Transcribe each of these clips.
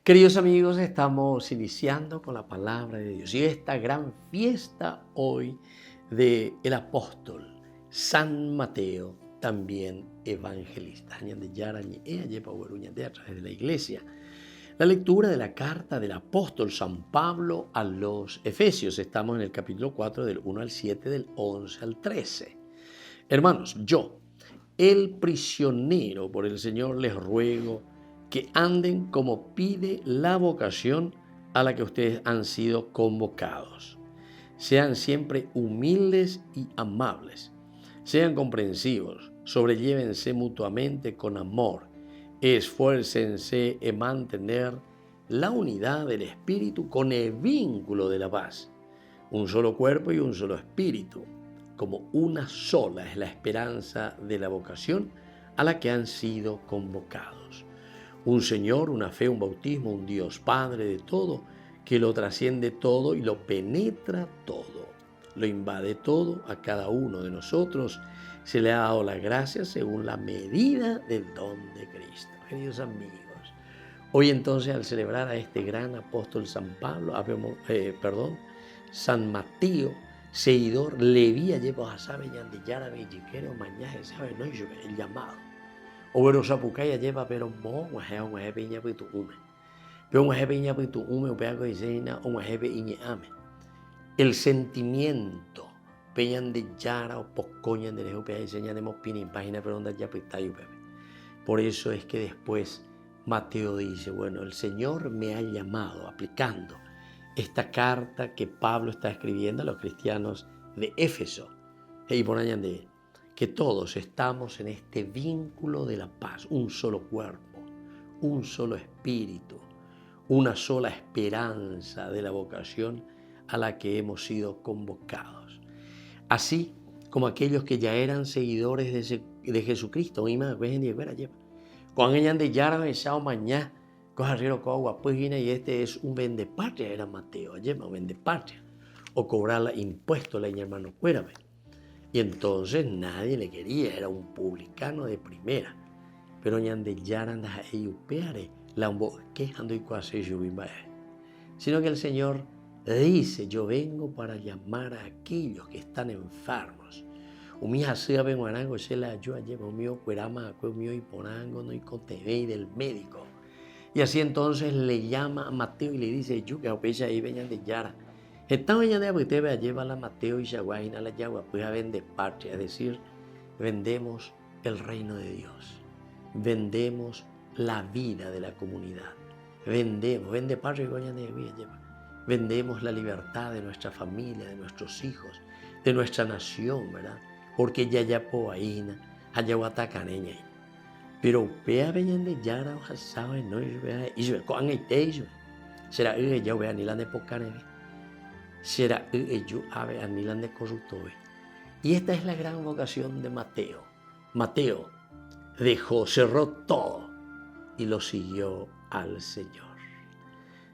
Queridos amigos, estamos iniciando con la palabra de Dios y esta gran fiesta hoy del apóstol San Mateo, también evangelista. A través de la iglesia. La lectura de la carta del apóstol San Pablo a los Efesios. Estamos en el capítulo 4 del 1 al 7, del 11 al 13. Hermanos, yo, el prisionero por el Señor, les ruego que anden como pide la vocación a la que ustedes han sido convocados. Sean siempre humildes y amables. Sean comprensivos. Sobrellévense mutuamente con amor. Esfuércense en mantener la unidad del espíritu con el vínculo de la paz. Un solo cuerpo y un solo espíritu. Como una sola es la esperanza de la vocación a la que han sido convocados. Un Señor, una fe, un bautismo, un Dios Padre de todo, que lo trasciende todo y lo penetra todo, lo invade todo. A cada uno de nosotros se le ha dado la gracia según la medida del don de Cristo. Queridos amigos, hoy entonces, al celebrar a este gran apóstol San San Mateo, seguidor Leví, llevo a sabe yandillara belliquero mañaje sabe no el llamado. O pero sapucaya lleva pero mo un piña pitu ume. Pero un piña pitu ume o peago isena o iñe ame. El sentimiento peñan de yara o poscoñan de lejos pea diseña de pini página pero onda ya pitayo bebé. Por eso es que después Mateo dice, bueno, el Señor me ha llamado, aplicando esta carta que Pablo está escribiendo a los cristianos de Éfeso. Y por añadir, que todos estamos en este vínculo de la paz, un solo cuerpo, un solo espíritu, una sola esperanza de la vocación a la que hemos sido convocados. Así como aquellos que ya eran seguidores de Jesucristo, con ella de Yara besado mañana, y este es un vendepatria, era Mateo, un vendepatria, o cobrar impuestos, la hermano, cuérame. Y entonces nadie le quería, era un publicano de primera. Pero ñande yaran da eyupeare, la quejando y cuase sino que el Señor dice, yo vengo para llamar a aquellos que están enfermos. Umija sea benguarango, se la ayuda, lleva mío, cuerama, mío y porango, no y contebey del médico. Y así entonces le llama a Mateo y le dice, yo que opecha ahí venían de Yara. Esta mañana usted va a llevar a Mateo y Shaguaina la yagua, pues a vender patria, es decir, vendemos el reino de Dios, vendemos la vida de la comunidad, vende patria y goña de lleva. Vendemos la libertad de nuestra familia, de nuestros hijos, de nuestra nación, ¿verdad? Porque ya poaína, allá guatacaneña. Pero vea venían de Yara, o sabe, no, y yo con el tejo. Será que ya vea ni la de pocane. Será que yo ave a ni la de corruptobe. Y esta es la gran vocación de Mateo. Mateo cerró todo y lo siguió al Señor.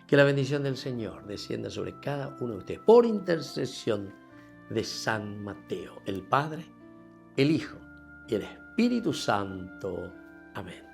Que la bendición del Señor descienda sobre cada uno de ustedes por intercesión de San Mateo, el Padre, el Hijo y el Espíritu Santo. Amén.